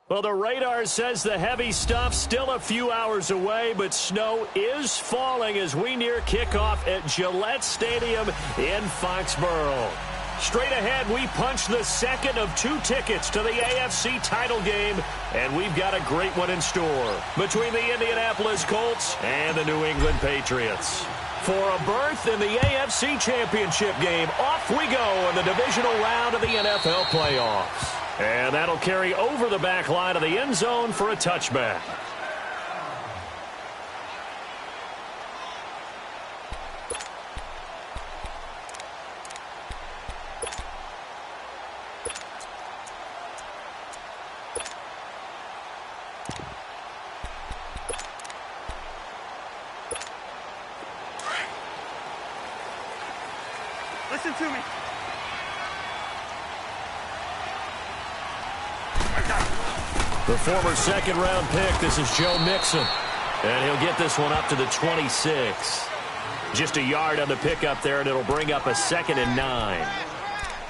Well, the radar says the heavy stuff's still a few hours away, but snow is falling as we near kickoff at Gillette Stadium in Foxborough. Straight ahead, we punch the second of 2 tickets to the AFC title game, and we've got a great one in store between the Indianapolis Colts and the New England Patriots. For a berth in the AFC Championship game, off we go in the divisional round of the NFL playoffs. And that'll carry over the back line of the end zone for a touchback. Listen to me. The former second-round pick, this is Joe Mixon. And he'll get this one up to the 26. Just a yard on the pickup there, and it'll bring up a 2nd and 9.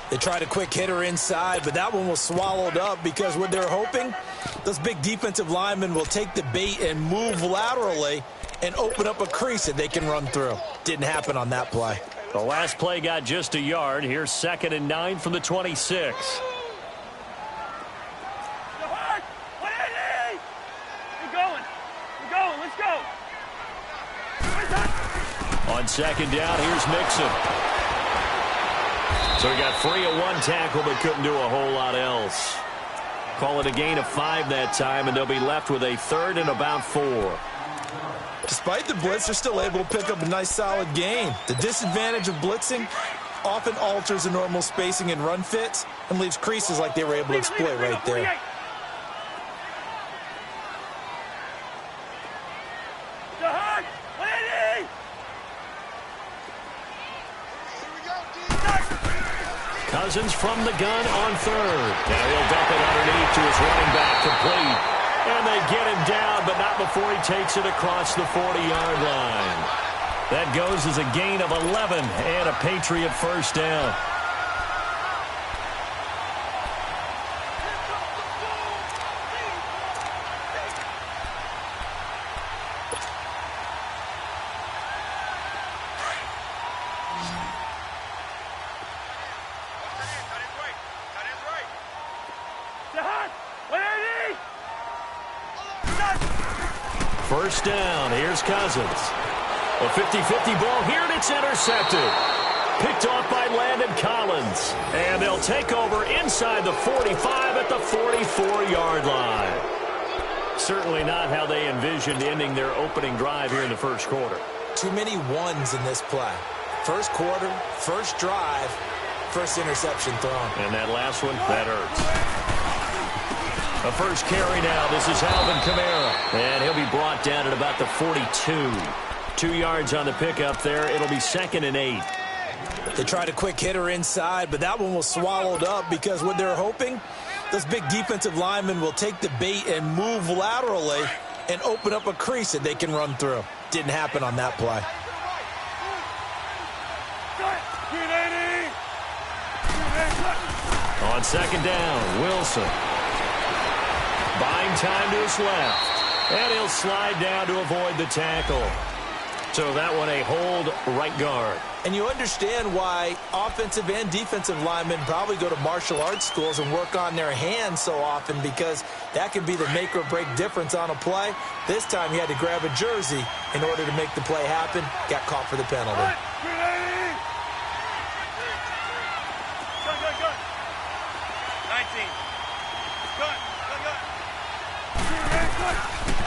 They tried a quick hitter inside, but that one was swallowed up because what they're hoping, those big defensive linemen will take the bait and move laterally and open up a crease that they can run through. Didn't happen on that play. The last play got just a yard. Here's 2nd and 9 from the 26. On second down, here's Mixon. So he got free of 1 tackle, but couldn't do a whole lot else. Call it a gain of 5 that time, and they'll be left with a 3rd and about 4. Despite the blitz, they're still able to pick up a nice, solid gain. The disadvantage of blitzing often alters the normal spacing and run fits and leaves creases like they were able to exploit right there. Cousins from the gun on 3rd. Now he'll dump it underneath to his running back, complete. And they get him down, but not before he takes it across the 40-yard line. That goes as a gain of 11 and a Patriot first down. First down, here's Cousins. A 50-50 ball here, and it's intercepted. Picked off by Landon Collins. And they'll take over inside the 45 at the 44-yard line. Certainly not how they envisioned ending their opening drive here in the first quarter. Too many ones in this play. First quarter, first drive, first interception thrown. And that last one, that hurts. A first carry now. This is Alvin Kamara. And he'll be brought down at about the 42. 2 yards on the pickup there. It'll be 2nd and 8. They tried a quick hitter inside, but that one was swallowed up because what they're hoping, those big defensive linemen will take the bait and move laterally and open up a crease that they can run through. Didn't happen on that play. On second down, Wilson. Buying time to his left. And he'll slide down to avoid the tackle. So that one a hold right guard. And you understand why offensive and defensive linemen probably go to martial arts schools and work on their hands so often, because that can be the make or break difference on a play. This time he had to grab a jersey in order to make the play happen. Got caught for the penalty. Good. 19.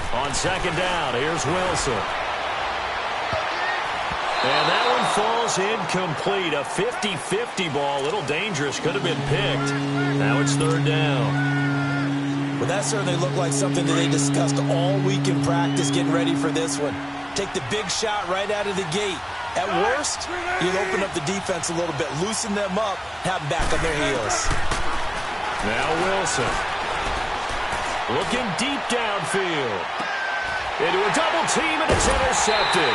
On second down, here's Wilson. And that one falls incomplete. A 50-50 ball. A little dangerous. Could have been picked. Now it's 3rd down. Well, that certainly looked like something that they discussed all week in practice getting ready for this one. Take the big shot right out of the gate. At worst, you'll open up the defense a little bit, loosen them up, have them back on their heels. Now Wilson. Looking deep downfield. Into a double team, and it's intercepted.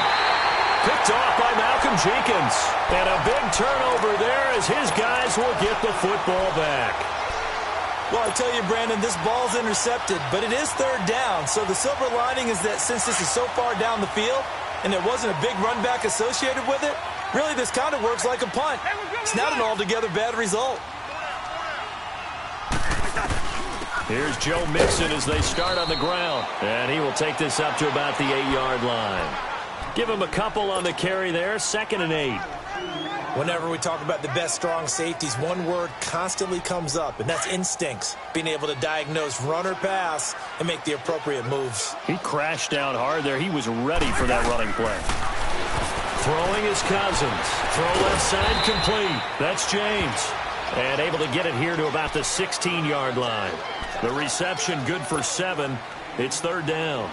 Picked off by Malcolm Jenkins. And a big turnover there as his guys will get the football back. Well, I tell you, Brandon, this ball's intercepted, but it is third down. So the silver lining is that since this is so far down the field and there wasn't a big run back associated with it, really this kind of works like a punt. It's not an altogether bad result. Here's Joe Mixon as they start on the ground, and he will take this up to about the 8-yard line. Give him a couple on the carry there, 2nd and 8. Whenever we talk about the best strong safeties, one word constantly comes up, and that's instincts. Being able to diagnose run or pass and make the appropriate moves. He crashed down hard there. He was ready for that running play. Throwing his Cousins. Throw left side complete. That's James. And able to get it here to about the 16-yard line. The reception good for 7. It's third down.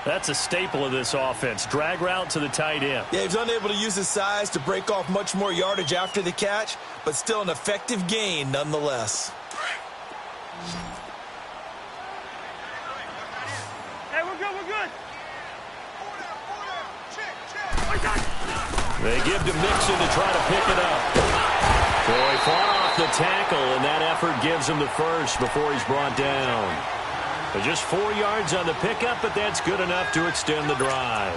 That's a staple of this offense. Drag route to the tight end. Yeah, he's unable to use his size to break off much more yardage after the catch, but still an effective gain nonetheless. Hey, we're good, we're good. They give to Mixon to try to pick it up. Boy, fought off the tackle, and that effort gives him the first before he's brought down. But just 4 yards on the pickup, but that's good enough to extend the drive.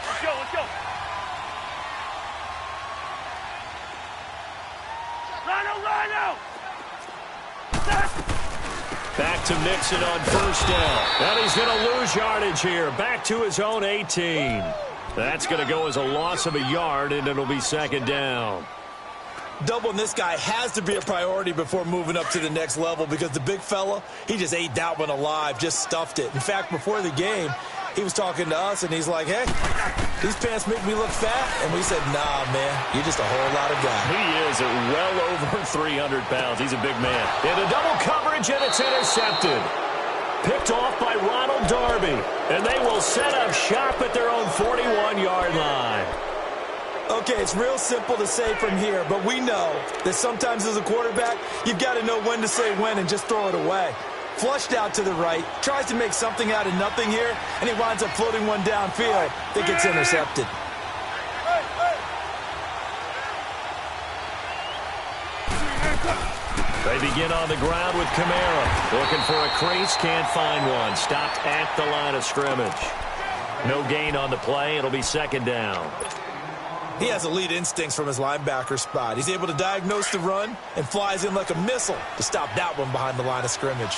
Let's go, let's go. Rhino! Back to Mixon on first down. And he's going to lose yardage here. Back to his own 18. That's going to go as a loss of a yard, and it'll be 2nd down. Doubling this guy has to be a priority before moving up to the next level because the big fella, he just ate that one alive, just stuffed it. In fact, before the game, he was talking to us, and he's like, hey, these pants make me look fat. And we said, nah, man, you're just a whole lot of guy. He is at well over 300 pounds. He's a big man. Into double coverage, and it's intercepted. Picked off by Ronald Darby, and they will set up shop at their own 41-yard line. Okay, it's real simple to say from here, but we know that sometimes as a quarterback, you've got to know when to say when and just throw it away. Flushed out to the right, tries to make something out of nothing here, and he winds up floating one downfield that gets intercepted. They begin on the ground with Kamara. Looking for a crease, can't find one. Stopped at the line of scrimmage. No gain on the play. It'll be 2nd down. He has elite instincts from his linebacker spot. He's able to diagnose the run and flies in like a missile to stop that one behind the line of scrimmage.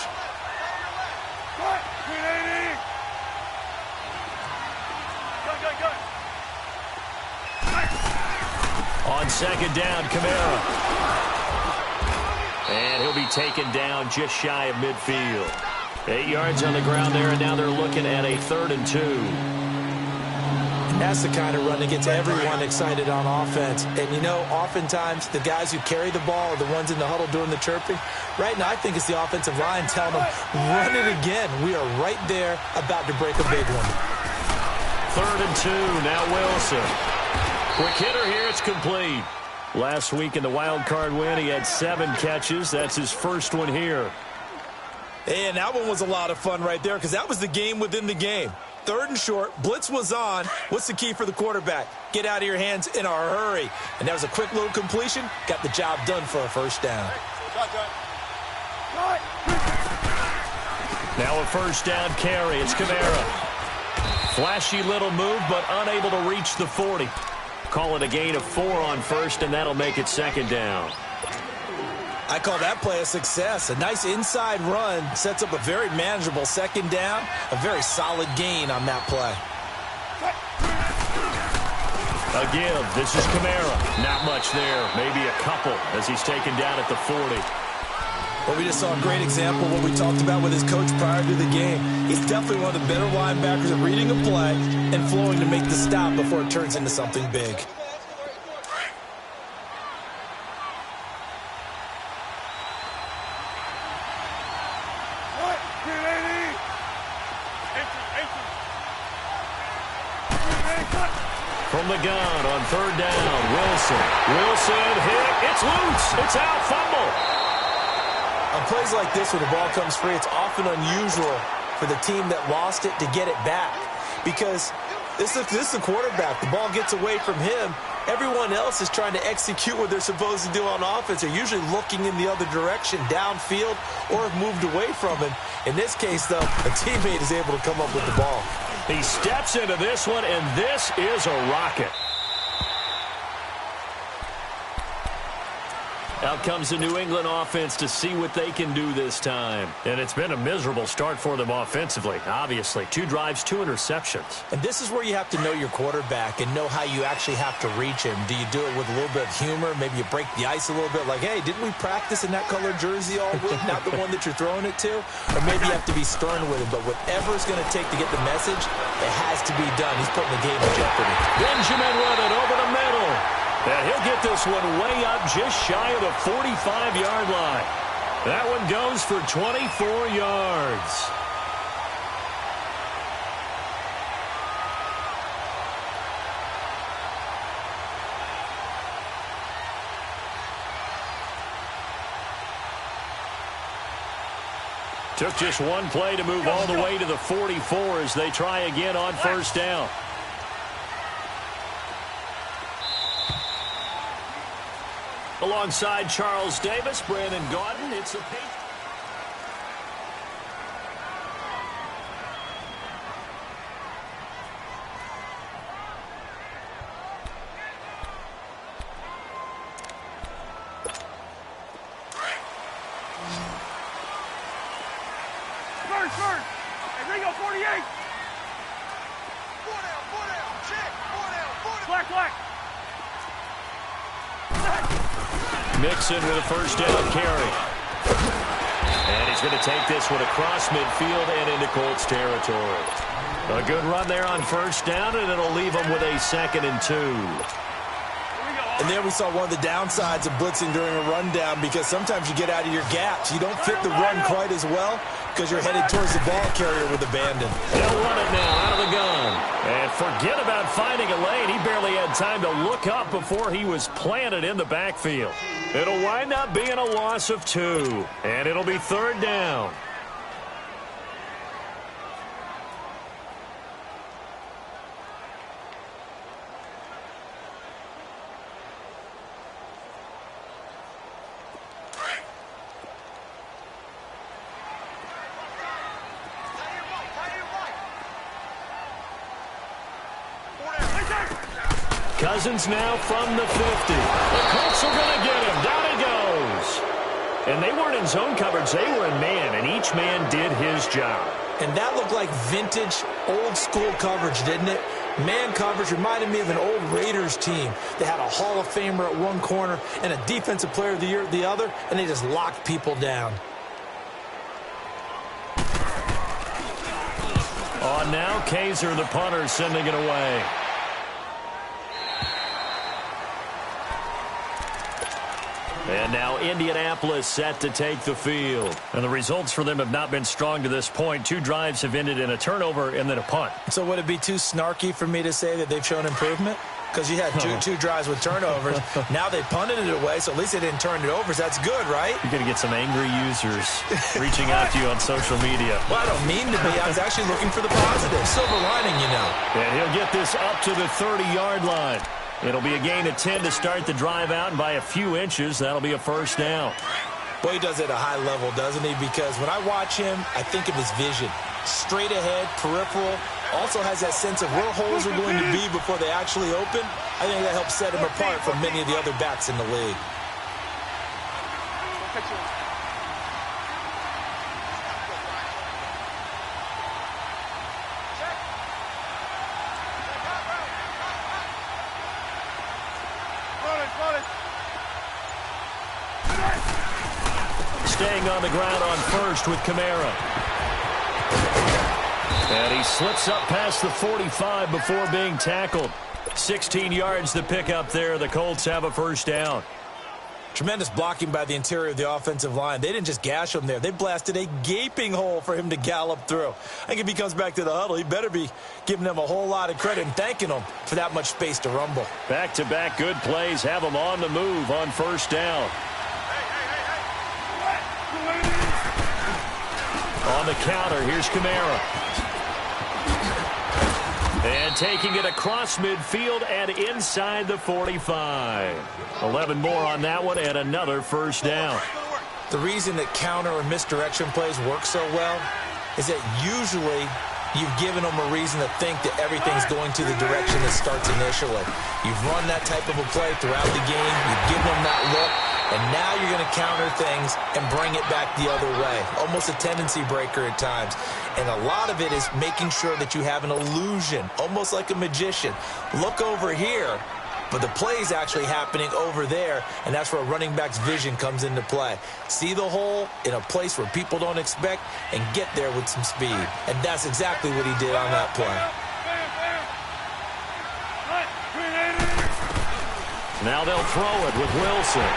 On 2nd down, Kamara. And he'll be taken down just shy of midfield. 8 yards on the ground there, and now they're looking at a 3rd and 2. That's the kind of run that gets everyone excited on offense. And, you know, oftentimes the guys who carry the ball are the ones in the huddle doing the chirping. Right now, I think it's the offensive line telling them, run it again. We are right there about to break a big one. 3rd and 2, now Wilson. Quick hitter here, it's complete. Last week in the wild card win, he had 7 catches. That's his first one here. And that one was a lot of fun right there because that was the game within the game. 3rd and short, blitz was on. What's the key for the quarterback? Get out of your hands in a hurry. And that was a quick little completion. Got the job done for a 1st down. Now a 1st down carry. It's Kamara. Flashy little move, but unable to reach the 40. Call it a gain of 4 on 1st, and that'll make it 2nd down. I call that play a success. A nice inside run sets up a very manageable 2nd down. A very solid gain on that play. A give. This is Kamara. Not much there. Maybe a couple as he's taken down at the 40. Well, we just saw a great example of what we talked about with his coach prior to the game. He's definitely one of the better linebackers at reading a play and flowing to make the stop before it turns into something big. From the gun on 3rd down, Wilson hit. It's loose. It's out. Fumble. On plays like this, when the ball comes free, it's often unusual for the team that lost it to get it back because This is the quarterback. The ball gets away from him. Everyone else is trying to execute what they're supposed to do on offense. They're usually looking in the other direction, downfield, or have moved away from him. In this case, though, a teammate is able to come up with the ball. He steps into this one, and this is a rocket. Out comes the New England offense to see what they can do this time. And it's been a miserable start for them offensively, obviously. 2 drives, 2 interceptions. And this is where you have to know your quarterback and know how you actually have to reach him. Do you do it with a little bit of humor? Maybe you break the ice a little bit like, hey, didn't we practice in that colored jersey all week? Not the one that you're throwing it to? Or maybe you have to be stern with him. But whatever it's going to take to get the message, it has to be done. He's putting the game in jeopardy. Benjamin with it over the middle. And he'll get this one way up just shy of the 45-yard line. That one goes for 24 yards. Took just one play to move all the way to the 44 as they try again on first down. Alongside Charles Davis, Brandon Gaudin, it's the Patriots. First. Hey, Ringo, 48. 4 down. Check. 4 down. Black. Mixon with a first down carry. And he's going to take this one across midfield and into Colts territory. A good run there on first down, and it'll leave them with a 2nd and 2. And there we saw one of the downsides of blitzing during a rundown, because sometimes you get out of your gaps. You don't fit the run quite as well because you're headed towards the ball carrier with abandon. They'll run it now out of the gun. And forget about finding a lane. He barely had time to look up before he was planted in the backfield. It'll wind up being a loss of 2. And it'll be 3rd down. Cousins now from the 50. The Colts are going to get him. Down he goes. And they weren't in zone coverage. They were in man, and each man did his job. And that looked like vintage, old-school coverage, didn't it? Man coverage reminded me of an old Raiders team. They had a Hall of Famer at one corner and a Defensive Player of the Year at the other, and they just locked people down. On now, Kaiser, the punter, sending it away. And now Indianapolis set to take the field. And the results for them have not been strong to this point. 2 drives have ended in a turnover and then a punt. So would it be too snarky for me to say that they've shown improvement? Because you had two drives with turnovers. Now they punted it away, so at least they didn't turn it over. So that's good, right? You're going to get some angry users reaching out to you on social media. Well, I don't mean to be. I was actually looking for the positive. Silver lining, you know. And he'll get this up to the 30-yard line. It'll be a gain of 10 to start the drive out, and by a few inches, that'll be a first down. Boy, he does it at a high level, doesn't he? Because when I watch him, I think of his vision. Straight ahead, peripheral, also has that sense of where holes are going to be before they actually open. I think that helps set him apart from many of the other backs in the league. Staying on the ground on first with Kamara. And he slips up past the 45 before being tackled. 16 yards to pick up there. The Colts have a first down. Tremendous blocking by the interior of the offensive line. They didn't just gash him there. They blasted a gaping hole for him to gallop through. I think if he comes back to the huddle, he better be giving them a whole lot of credit and thanking them for that much space to rumble. Back-to-back good plays have them on the move on first down. On the counter, here's Kamara. And taking it across midfield and inside the 45. 11 more on that one and another first down. The reason that counter or misdirection plays work so well is that usually you've given them a reason to think that everything's going to the direction that starts initially. You've run that type of a play throughout the game. You've given them that look. And now you're going to counter things and bring it back the other way. Almost a tendency breaker at times. And a lot of it is making sure that you have an illusion, almost like a magician. Look over here, but the play is actually happening over there, and that's where a running back's vision comes into play. See the hole in a place where people don't expect and get there with some speed. And that's exactly what he did on that play. Now they'll throw it with Wilson.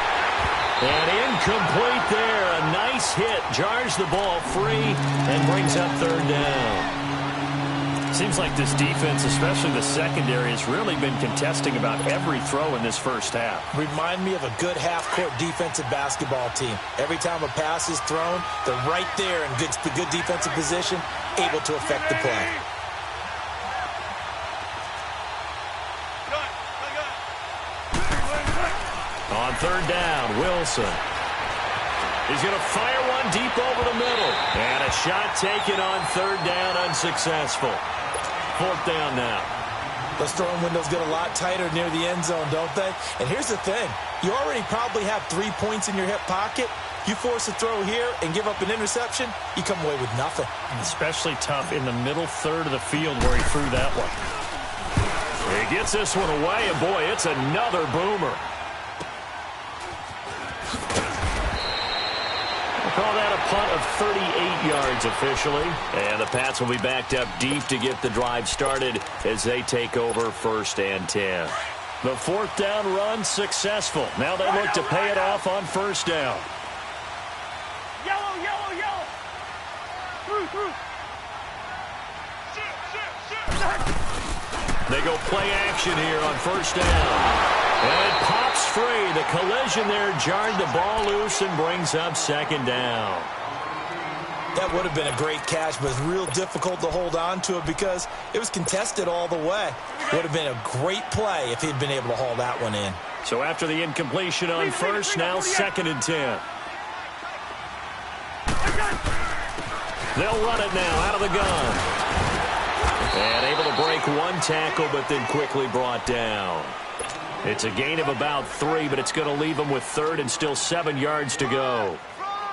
And incomplete there. A nice hit. Jars the ball free and brings up third down. Seems like this defense, especially the secondary, has really been contesting about every throw in this first half. Remind me of a good half-court defensive basketball team. Every time a pass is thrown, they're right there in good defensive position, able to affect the play. On third down, Wilson. He's going to fire one deep over the middle. And a shot taken on third down, unsuccessful. Fourth down now. Those throwing windows get a lot tighter near the end zone, don't they? And here's the thing. You already probably have 3 points in your hip pocket. You force a throw here and give up an interception, you come away with nothing. Especially tough in the middle third of the field where he threw that one. He gets this one away, and boy, it's another boomer. Call that a punt of 38 yards officially. And the Pats will be backed up deep to get the drive started as they take over first and 10. The fourth down run successful. Now they look to pay it off on first down. Yellow, yellow, yellow. Through. They go play action here on first down. And it pops free. The collision there jarred the ball loose and brings up second down. That would have been a great catch, but it's real difficult to hold on to it because it was contested all the way. Would have been a great play if he'd been able to haul that one in. So after the incompletion on first, now second and 10. They'll run it now out of the gun. And able to break one tackle, but then quickly brought down. It's a gain of about 3, but it's going to leave them with third and still 7 yards to go.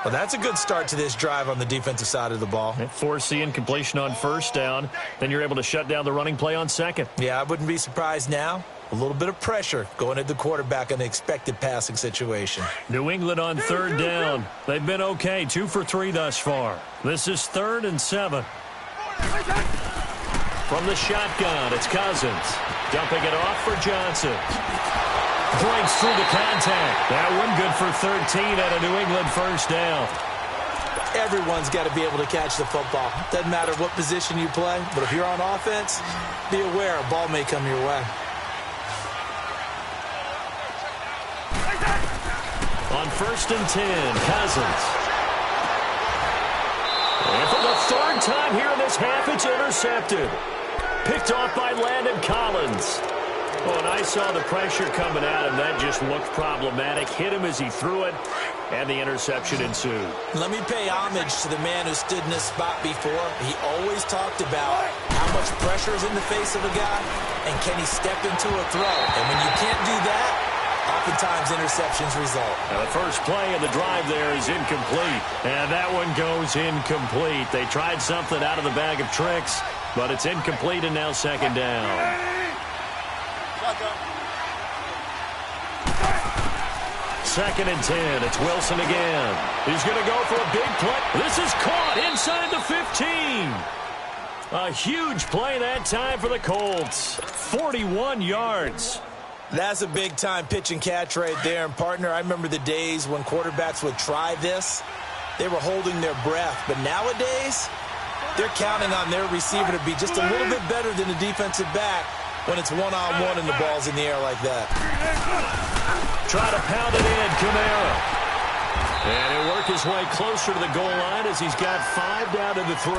Well, that's a good start to this drive on the defensive side of the ball. Force the incompletion on first down. Then you're able to shut down the running play on second. Yeah, I wouldn't be surprised now. A little bit of pressure going at the quarterback in the expected passing situation. New England on third down. They've been okay, 2 for 3 thus far. This is 3rd and 7. From the shotgun, it's Cousins. Dumping it off for Johnson. Breaks through the contact. That one good for 13 at a New England first down. Everyone's got to be able to catch the football. Doesn't matter what position you play, but if you're on offense, be aware a ball may come your way. On first and 10, Cousins. And for the third time here in this half, it's intercepted. Picked off by Landon Collins. Oh, and I saw the pressure coming at him. That just looked problematic. Hit him as he threw it, and the interception ensued. Let me pay homage to the man who stood in this spot before. He always talked about how much pressure is in the face of a guy, and can he step into a throw. And when you can't do that, oftentimes interceptions result. Now the first play of the drive there is incomplete, and that one goes incomplete. They tried something out of the bag of tricks, but it's incomplete, and now second down. Second and 10. It's Wilson again. He's going to go for a big play. This is caught inside the 15. A huge play that time for the Colts. 41 yards. That's a big-time pitch and catch right there. And, partner, I remember the days when quarterbacks would try this. They were holding their breath. But nowadays, they're counting on their receiver to be just a little bit better than the defensive back when it's one-on-one and the ball's in the air like that. Try to pound it in, Kamara. And he'll work his way closer to the goal line as he's got 5 down to the 3.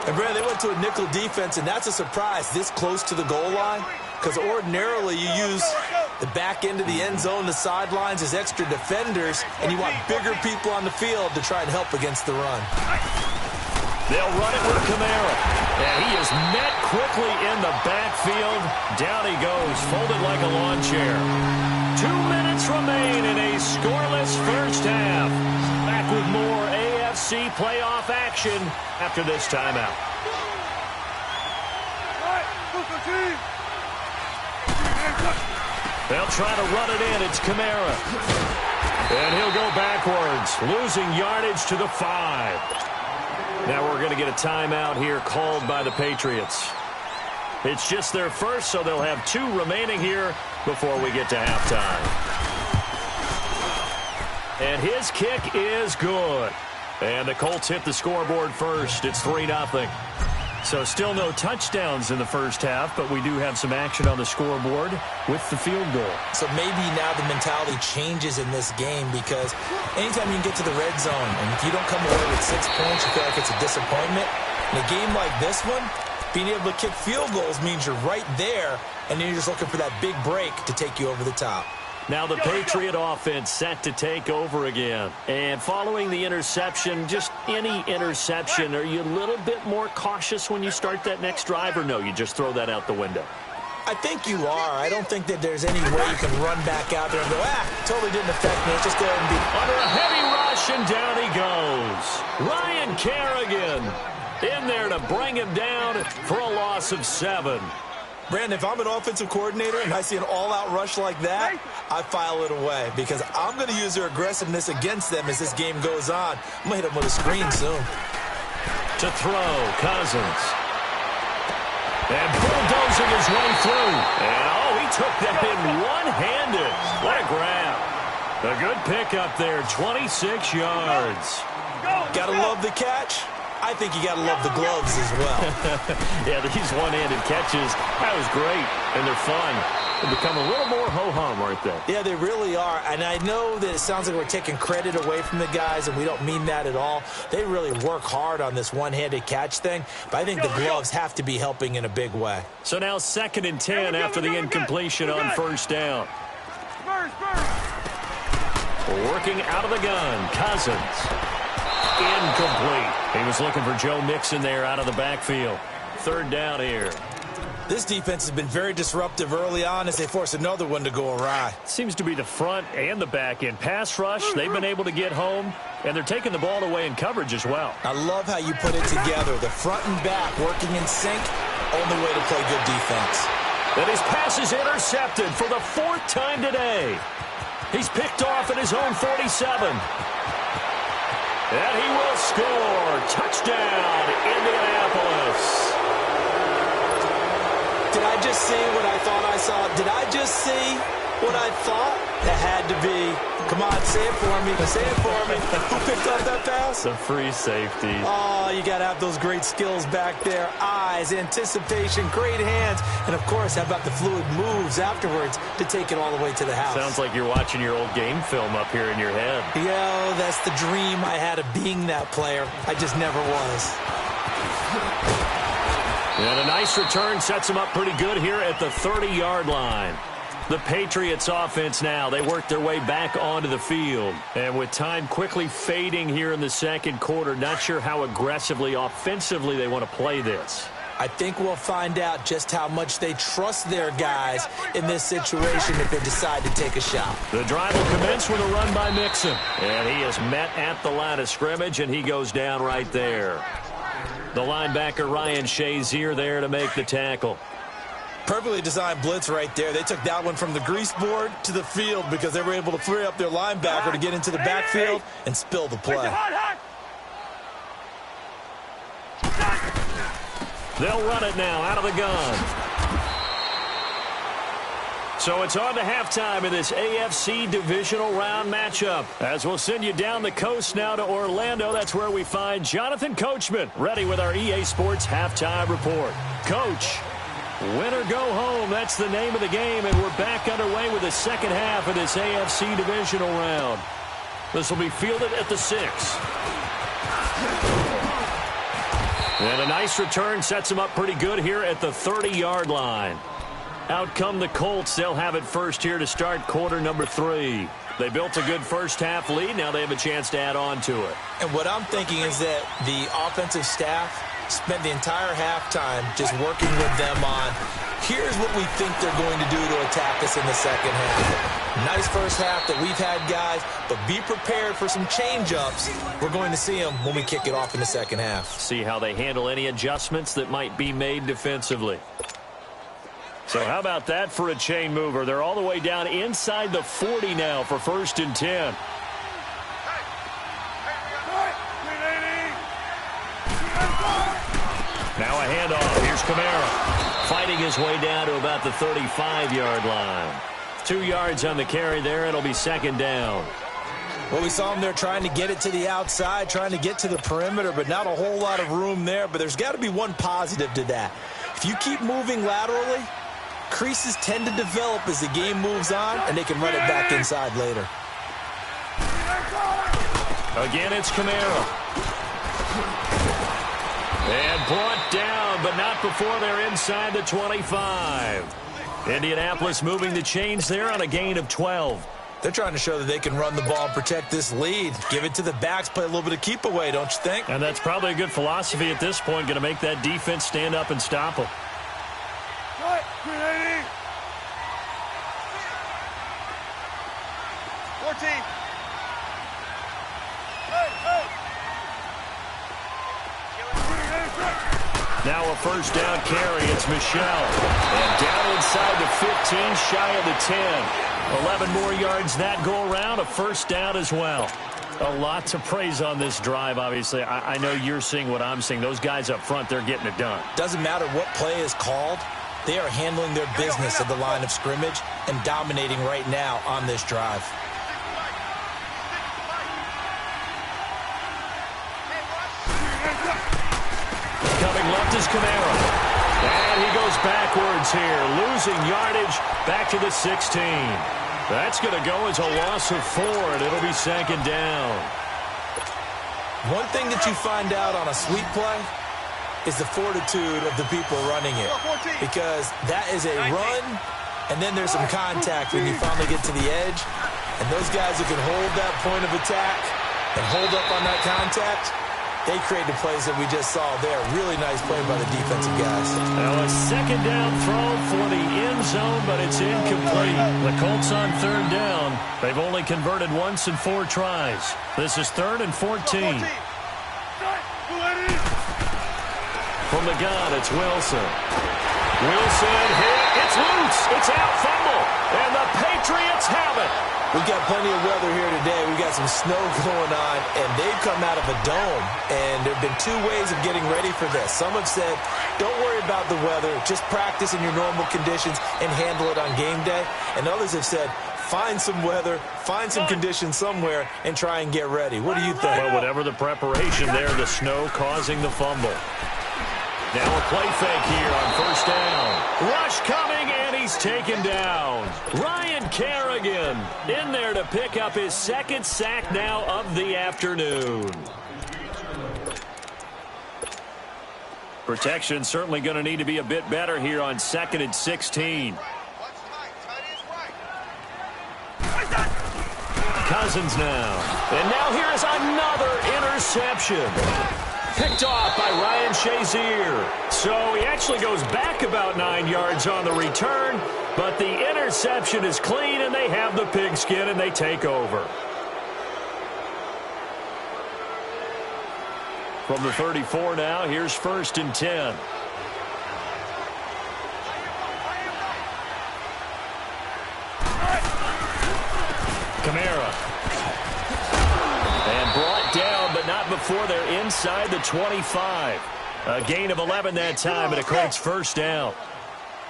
And, Brad, they went to a nickel defense, and that's a surprise this close to the goal line, because ordinarily you use the back end of the end zone, the sidelines as extra defenders, and you want bigger people on the field to try and help against the run. They'll run it with Kamara. And he is met quickly in the backfield. Down he goes, folded like a lawn chair. 2 minutes remain in a scoreless first half. Back with more AFC playoff action after this timeout. They'll try to run it in. It's Kamara. And he'll go backwards, losing yardage to the 5. Now we're going to get a timeout here called by the Patriots. It's just their first, so they'll have 2 remaining here before we get to halftime. And his kick is good. And the Colts hit the scoreboard first. It's 3-0. So still no touchdowns in the first half, but we do have some action on the scoreboard with the field goal. So maybe now the mentality changes in this game, because anytime you can get to the red zone, and if you don't come away with 6 points, you feel like it's a disappointment. In a game like this one, being able to kick field goals means you're right there, and then you're just looking for that big break to take you over the top. Now the Patriot offense set to take over again. And following the interception, just any interception, are you a little bit more cautious when you start that next drive, or no, you just throw that out the window? I think you are. I don't think that there's any way you can run back out there and go, totally didn't affect me. Let's just go ahead and be under a heavy rush, and down he goes. Ryan Kerrigan in there to bring him down for a loss of 7. Brandon, if I'm an offensive coordinator and I see an all-out rush like that, I file it away, because I'm going to use their aggressiveness against them as this game goes on. I'm going to hit them with a screen soon. To throw, Cousins. And bulldozing his way through. And, he took that in one-handed. What a grab. A good pickup there, 26 yards. Gotta love the catch. I think you got to love the gloves as well. Yeah, these one-handed catches, that was great, and they're fun. They become a little more ho-hum, aren't they? Yeah, they really are, and I know that it sounds like we're taking credit away from the guys, and we don't mean that at all. They really work hard on this one-handed catch thing, but I think the gloves have to be helping in a big way. So now 2nd and 10 after the incompletion on first down. Working out of the gun, Cousins. Incomplete. He was looking for Joe Mixon there out of the backfield. 3rd down here. This defense has been very disruptive early on as they force another one to go awry. Seems to be the front and the back end. Pass rush, they've been able to get home, and they're taking the ball away in coverage as well. I love how you put it together. The front and back working in sync, only way to play good defense. And his pass is intercepted for the 4th time today. He's picked off at his own 47. And he will score. Touchdown, Indianapolis. Did I just see what I thought I saw? Did I just see what I thought? That had to be. Come on, say it for me. Say it for me. Who picked up that pass? The free safety. Oh, you got to have those great skills back there. Eyes, anticipation, great hands. And, of course, how about the fluid moves afterwards to take it all the way to the house? Sounds like you're watching your old game film up here in your head. Yeah, that's the dream I had of being that player. I just never was. And a nice return sets him up pretty good here at the 30-yard line. The Patriots offense now, they work their way back onto the field. And with time quickly fading here in the 2nd quarter, not sure how aggressively, offensively they want to play this. I think we'll find out just how much they trust their guys in this situation if they decide to take a shot. The drive will commence with a run by Mixon. And he is met at the line of scrimmage, and he goes down right there. The linebacker Ryan Shazier there to make the tackle. Perfectly designed blitz right there. They took that one from the grease board to the field because they were able to free up their linebacker to get into the backfield and spill the play. They'll run it now out of the gun. So it's on to halftime in this AFC divisional round matchup. As we'll send you down the coast now to Orlando, that's where we find Jonathan Coachman ready with our EA Sports halftime report. Coach, win or go home, that's the name of the game, and we're back underway with the 2nd half of this AFC divisional round. This will be fielded at the 6. And a nice return sets them up pretty good here at the 30-yard line. Out come the Colts. They'll have it first here to start quarter number 3. They built a good first-half lead. Now they have a chance to add on to it. And what I'm thinking is that the offensive staff spent the entire halftime just working with them on, here's what we think they're going to do to attack us in the second half. Nice first half that we've had, guys, but be prepared for some change-ups. We're going to see them when we kick it off in the second half. See how they handle any adjustments that might be made defensively. So how about that for a chain mover? They're all the way down inside the 40 now for 1st and 10. Now a handoff. Here's Kamara. Fighting his way down to about the 35-yard line. 2 yards on the carry there. It'll be 2nd down. Well, we saw him there trying to get it to the outside, trying to get to the perimeter, but not a whole lot of room there. But there's got to be one positive to that. If you keep moving laterally, creases tend to develop as the game moves on, and they can run it back inside later. Again, it's Kamara. And brought down, but not before they're inside the 25. Indianapolis moving the chains there on a gain of 12. They're trying to show that they can run the ball and protect this lead. Give it to the backs, play a little bit of keep away, don't you think? And that's probably a good philosophy at this point, going to make that defense stand up and stop them. 14. Now a 1st down carry. It's Michel. And down inside the 15, shy of the 10. 11 more yards that go around. A 1st down as well. A lot to praise on this drive, obviously. I know you're seeing what I'm seeing. Those guys up front, they're getting it done. Doesn't matter what play is called. They are handling their business at the line of scrimmage and dominating right now on this drive. Coming left is Kamara. And he goes backwards here, losing yardage back to the 16. That's going to go as a loss of 4, and it'll be 2nd down. One thing that you find out on a sweep play is the fortitude of the people running it. Because that is a run, and then there's some contact when you finally get to the edge. And those guys who can hold that point of attack and hold up on that contact, they create the plays that we just saw there. Really nice play by the defensive guys. Now a 2nd down throw for the end zone, but it's incomplete. The Colts on 3rd down. They've only converted once in 4 tries. This is 3rd and 14. From the gun, it's Wilson. Wilson hit. It's loose. It's out. Fumble. And the Patriots have it. We've got plenty of weather here today. We've got some snow going on, and they've come out of a dome. And there have been 2 ways of getting ready for this. Some have said, don't worry about the weather. Just practice in your normal conditions and handle it on game day. And others have said, find some weather, find some conditions somewhere, and try and get ready. What do you think? Well, whatever the preparation there, the snow causing the fumble. Now a play fake here on 1st down. Rush coming, and he's taken down. Ryan Kerrigan in there to pick up his 2nd sack now of the afternoon. Protection certainly going to need to be a bit better here on 2nd and 16. Cousins now. And now here is another interception. Picked off by Ryan Shazier. So he actually goes back about 9 yards on the return, but the interception is clean, and they have the pigskin, and they take over. From the 34 now, here's 1st and 10. Kamara. And brought down, but not before they're inside the 25. A gain of 11 that time, and a Colts 1st down.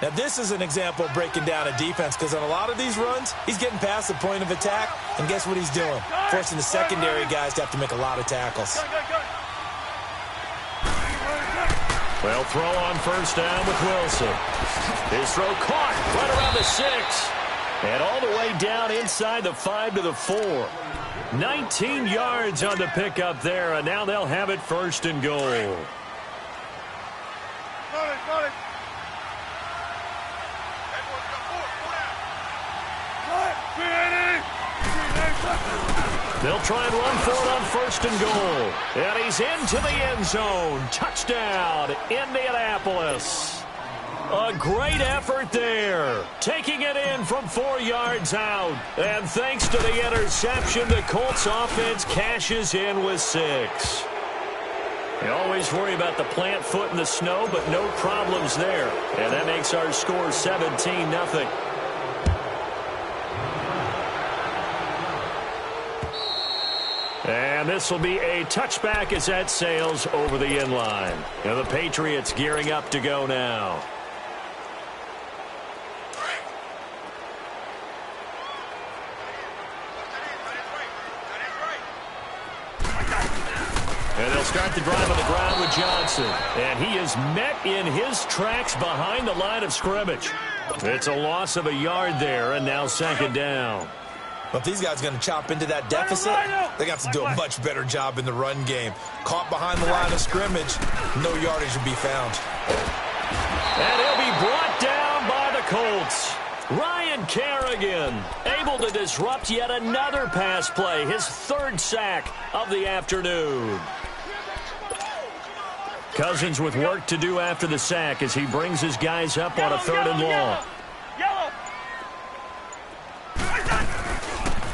Now, this is an example of breaking down a defense, because on a lot of these runs, he's getting past the point of attack, and guess what he's doing? Forcing the secondary guys to have to make a lot of tackles. Well, throw on 1st down with Wilson. His throw caught right around the 6. And all the way down inside the 5 to the 4. 19 yards on the pickup there, and now they'll have it 1st and goal. They'll try and run for it on 1st and goal. And he's into the end zone. Touchdown, Indianapolis. A great effort there. Taking it in from 4 yards out. And thanks to the interception, the Colts offense cashes in with 6. You always worry about the plant foot in the snow, but no problems there. And that makes our score 17-0. And this will be a touchback as that sails over the end line. And the Patriots gearing up to go now. And they'll start the drive on the ground with Johnson. And he is met in his tracks behind the line of scrimmage. It's a loss of a yard there, and now 2nd down. But if these guys are going to chop into that deficit, they got to do a much better job in the run game. Caught behind the line of scrimmage, no yardage will be found. And he'll be brought down by the Colts. Ryan Kerrigan able to disrupt yet another pass play, his 3rd sack of the afternoon. Cousins with work to do after the sack as he brings his guys up on a 3rd and long.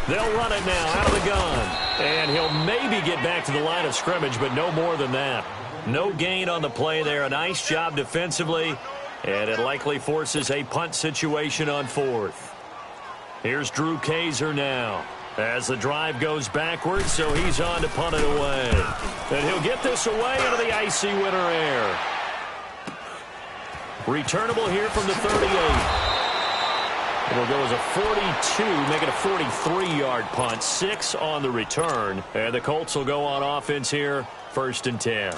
They'll run it now out of the gun. And he'll maybe get back to the line of scrimmage, but no more than that. No gain on the play there. A nice job defensively. And it likely forces a punt situation on 4th. Here's Drew Kaiser now as the drive goes backwards, so he's on to punt it away. And he'll get this away into the icy winter air. Returnable here from the 38. It'll go as a 42, make it a 43-yard punt. 6 on the return. And the Colts will go on offense here, 1st and 10.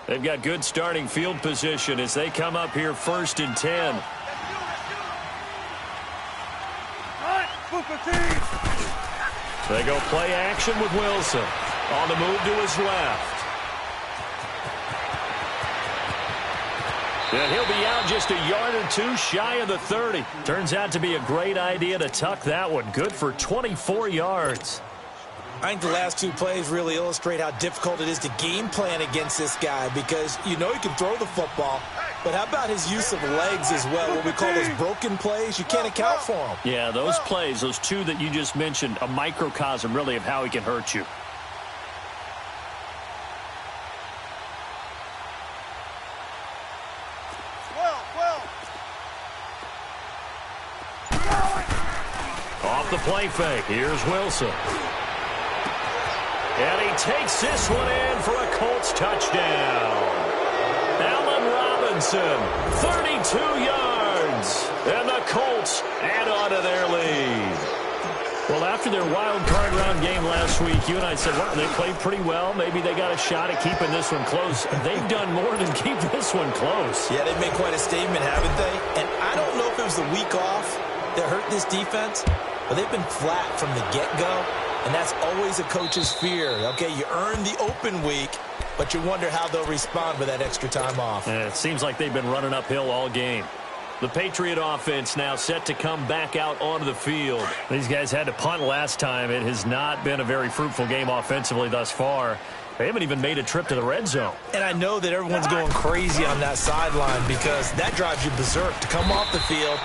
They've got good starting field position as they come up here 1st and 10. They go play action with Wilson. On the move to his left. And he'll be out just a yard or 2 shy of the 30. Turns out to be a great idea to tuck that one. Good for 24 yards. I think the last 2 plays really illustrate how difficult it is to game plan against this guy because you know he can throw the football, but how about his use of legs as well, what we call those broken plays? You can't account for them. Yeah, those plays, those 2 that you just mentioned, a microcosm really of how he can hurt you. Off the play fake, here's Wilson. And he takes this one in for a Colts touchdown. Allen Robinson, 32 yards. And the Colts add on to their lead. Well, after their wild card round game last week, you and I said, well, they played pretty well. Maybe they got a shot at keeping this one close. They've done more than keep this one close. Yeah, they've made quite a statement, haven't they? And I don't know if it was the week off that hurt this defense, but they've been flat from the get-go. And that's always a coach's fear. Okay, you earn the open week, but you wonder how they'll respond with that extra time off. And it seems like they've been running uphill all game. The Patriot offense now set to come back out onto the field. These guys had to punt last time. It has not been a very fruitful game offensively thus far. They haven't even made a trip to the red zone. And I know that everyone's going crazy on that sideline because that drives you berserk to come off the field,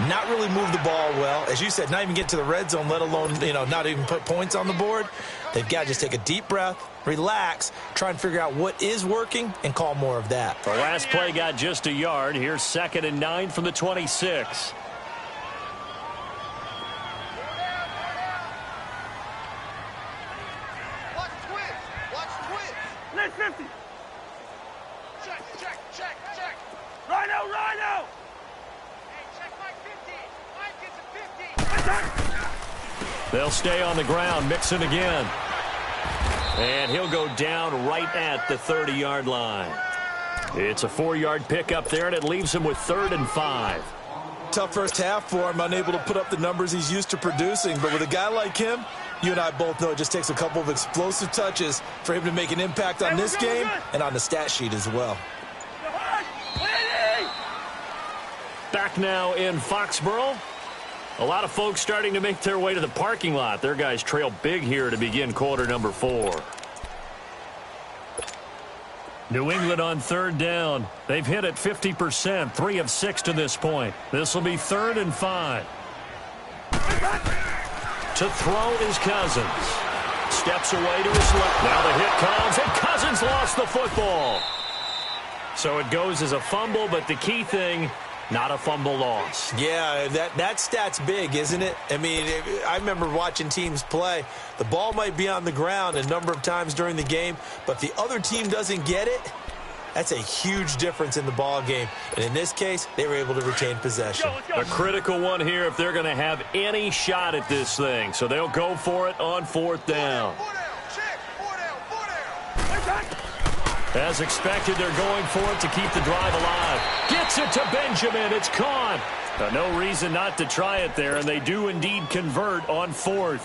not really move the ball well. As you said, not even get to the red zone, let alone, not even put points on the board. They've got to just take a deep breath, relax, try and figure out what is working, and call more of that. The last play got just a yard. Here's 2nd and 9 from the 26. Watch twist. Let's 50. Check. Rhino. Hey, check my 50. Mine gets a 50. They'll stay on the ground, mixing again. And he'll go down right at the 30-yard line. It's a 4-yard pickup there, and it leaves him with 3rd and 5. Tough first half for him, unable to put up the numbers he's used to producing. But with a guy like him, you and I both know it just takes a couple of explosive touches for him to make an impact on this game and on the stat sheet as well. Back now in Foxborough. A lot of folks starting to make their way to the parking lot. Their guys trail big here to begin quarter number 4. New England on third down. They've hit it 50%, 3 of 6 to this point. This will be 3rd and 5. To throw is Cousins. Steps away to his left. Now the hit comes, and Cousins lost the football. So it goes as a fumble, but the key thing, not a fumble loss. Yeah, that stat's big, isn't it? I mean, I remember watching teams play. The ball might be on the ground a number of times during the game, but the other team doesn't get it. That's a huge difference in the ball game. And in this case, they were able to retain possession. A critical one here if they're going to have any shot at this thing. So they'll go for it on 4th down. As expected, they're going for it to keep the drive alive. Gets it to Benjamin. It's caught. No reason not to try it there, and they do indeed convert on 4th.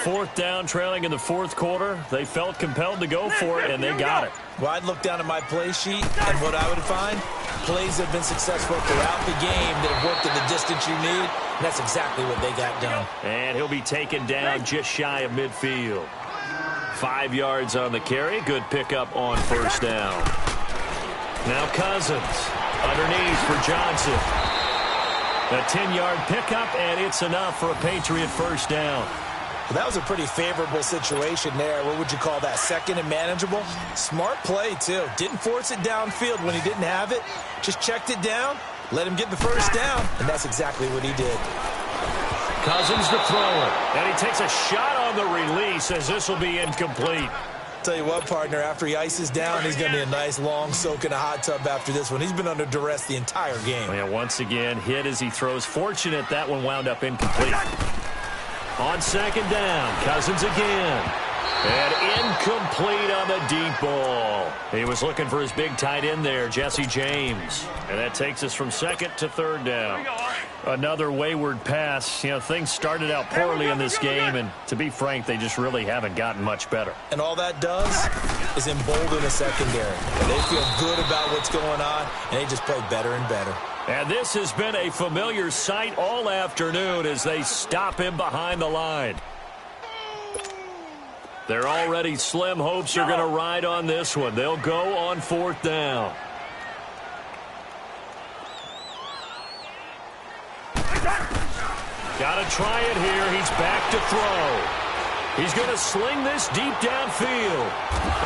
4th down, trailing in the 4th quarter. They felt compelled to go for it, and they got it. Well, I'd look down at my play sheet, and what I would find, plays have been successful throughout the game that have worked at the distance you need, and that's exactly what they got done. And he'll be taken down just shy of midfield. 5 yards on the carry. Good pickup on 1st down. Now Cousins underneath for Johnson. A 10-yard pickup, and it's enough for a Patriot 1st down. Well, that was a pretty favorable situation there. What would you call that? 2nd and manageable? Smart play, too. Didn't force it downfield when he didn't have it. Just checked it down, let him get the 1st down, and that's exactly what he did. Cousins to throw it, and he takes a shot on the release as this will be incomplete. Tell you what, partner, after he ices down, he's going to be a nice long soak in a hot tub after this one. He's been under duress the entire game. And once again, hit as he throws. Fortunate that one wound up incomplete. On 2nd down, Cousins again. And incomplete on the deep ball. He was looking for his big tight end there, Jesse James. And that takes us from 2nd to 3rd down. Another wayward pass. You know, things started out poorly in this game, and to be frank, they just really haven't gotten much better. And all that does is embolden the secondary. They feel good about what's going on, and they just play better and better. And this has been a familiar sight all afternoon as they stop him behind the line. Their already slim hopes are going to ride on this one. They'll go on 4th down. Got to try it here. He's back to throw. He's going to sling this deep downfield.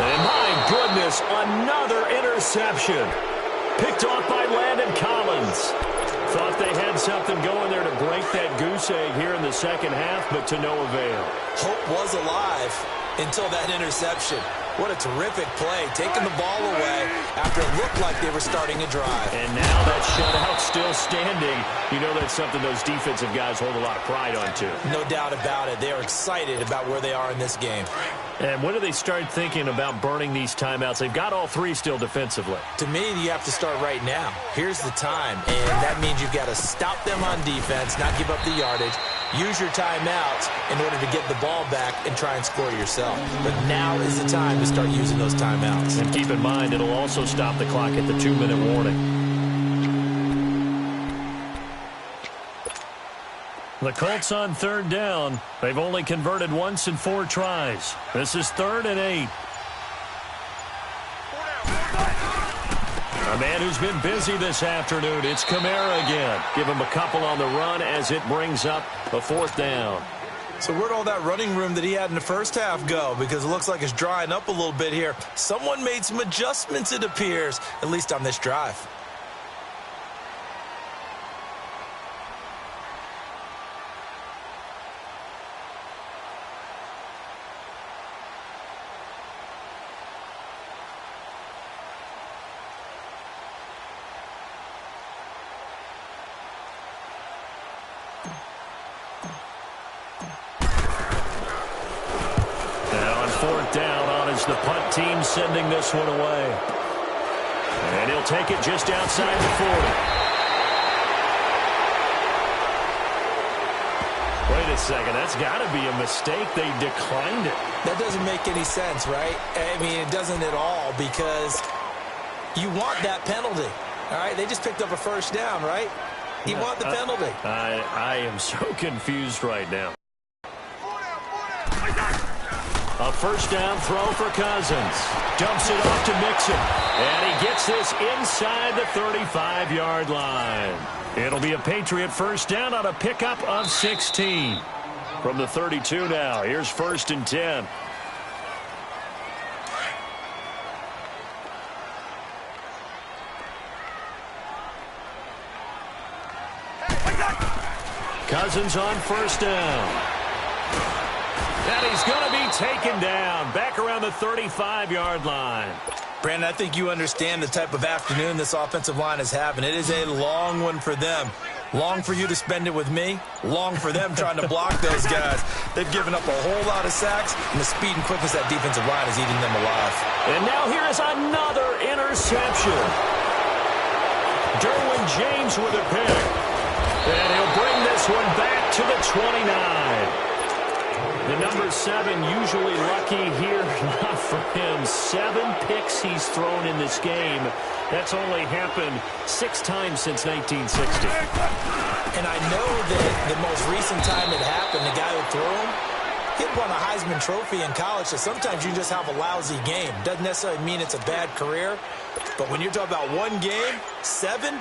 And my goodness, another interception. Picked off by Landon Collins. Thought they had something going there to break that goose egg here in the 2nd half, but to no avail. Hope was alive until that interception. What a terrific play, taking the ball away after it looked like they were starting a drive. And now that shutout still standing. You know that's something those defensive guys hold a lot of pride on, too. No doubt about it. They are excited about where they are in this game. And when do they start thinking about burning these timeouts? They've got all 3 still defensively. To me, you have to start right now. Here's the time, and that means you've got to stop them on defense, not give up the yardage, use your timeouts in order to get the ball back and try and score yourself. But now is the time to start using those timeouts. And keep in mind, it'll also stop the clock at the 2-minute warning. The Colts on 3rd down. They've only converted once in 4 tries. This is 3rd and 8. A man who's been busy this afternoon. It's Kamara again. Give him a couple on the run as it brings up a 4th down. So where'd all that running room that he had in the first half go? Because it looks like it's drying up a little bit here. Someone made some adjustments, it appears, at least on this drive. The punt team sending this one away. And he'll take it just outside the 40. Wait a second. That's got to be a mistake. They declined it. That doesn't make any sense, right? I mean, it doesn't at all because you want that penalty. All right, they just picked up a 1st down, right? He wanted the penalty. I am so confused right now. A first down throw for Cousins. Dumps it off to Mixon. And he gets this inside the 35-yard line. It'll be a Patriot first down on a pickup of 16. From the 32 now, here's 1st and 10. Cousins on first down. And he's going to be taken down back around the 35-yard line. Brandon, I think you understand the type of afternoon this offensive line is having. It is a long one for them. Long for you to spend it with me. Long for them trying to block those guys. They've given up a whole lot of sacks, and the speed and quickness of that defensive line is eating them alive. And now here is another interception. Derwin James with a pick. And he'll bring this one back to the 29. The number 7 usually lucky here. Not for him. 7 picks he's thrown in this game. That's only happened 6 times since 1960. And I know that the most recent time it happened, the guy who threw him, he won a Heisman Trophy in college, so sometimes you just have a lousy game. Doesn't necessarily mean it's a bad career. But when you're talking about one game, 7,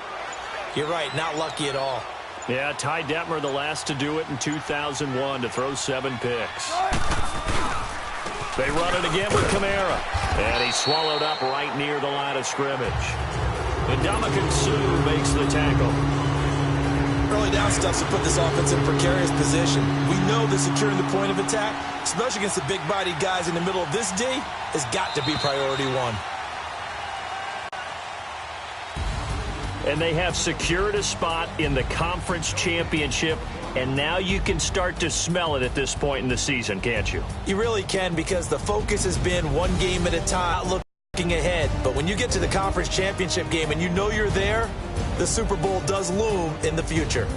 you're right, not lucky at all. Yeah, Ty Detmer, the last to do it in 2001, to throw 7 picks. They run it again with Kamara. And he's swallowed up right near the line of scrimmage. And Ndamukong Suh makes the tackle. Early down stuff to put this offense in precarious position. We know that securing the point of attack, especially against the big-bodied guys in the middle of this D, has got to be priority 1. And they have secured a spot in the conference championship, and now you can start to smell it at this point in the season, can't you? You really can, because the focus has been one game at a time, not looking ahead. But when you get to the conference championship game and you know you're there, the Super Bowl does loom in the future.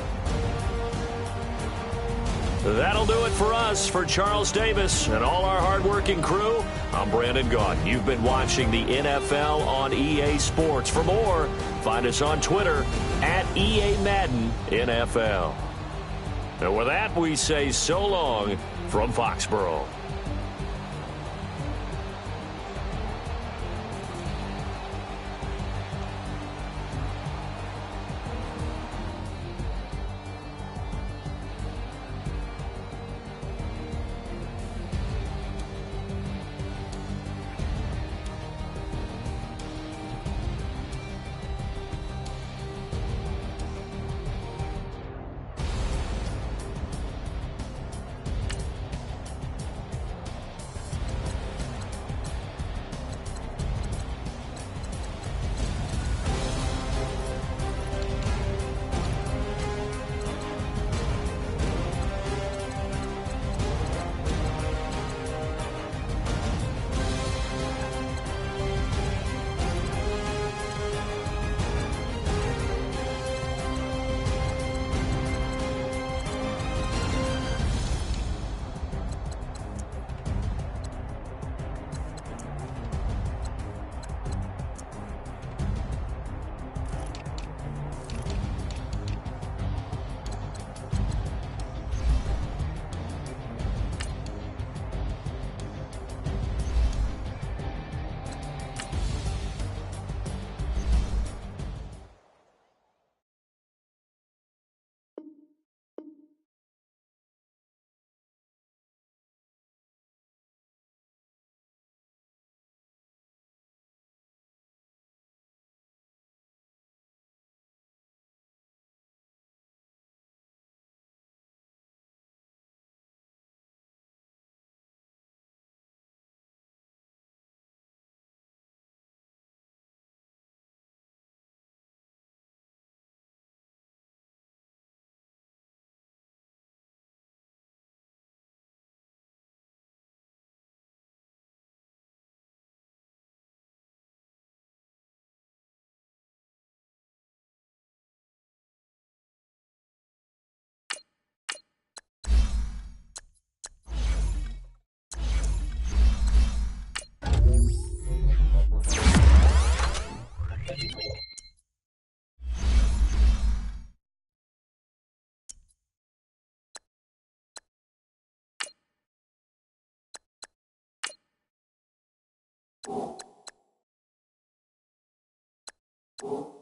That'll do it for us. For Charles Davis and all our hardworking crew, I'm Brandon Gaudin. You've been watching the NFL on EA Sports. For more, find us on Twitter at EA Madden NFL. And with that, we say so long from Foxborough. you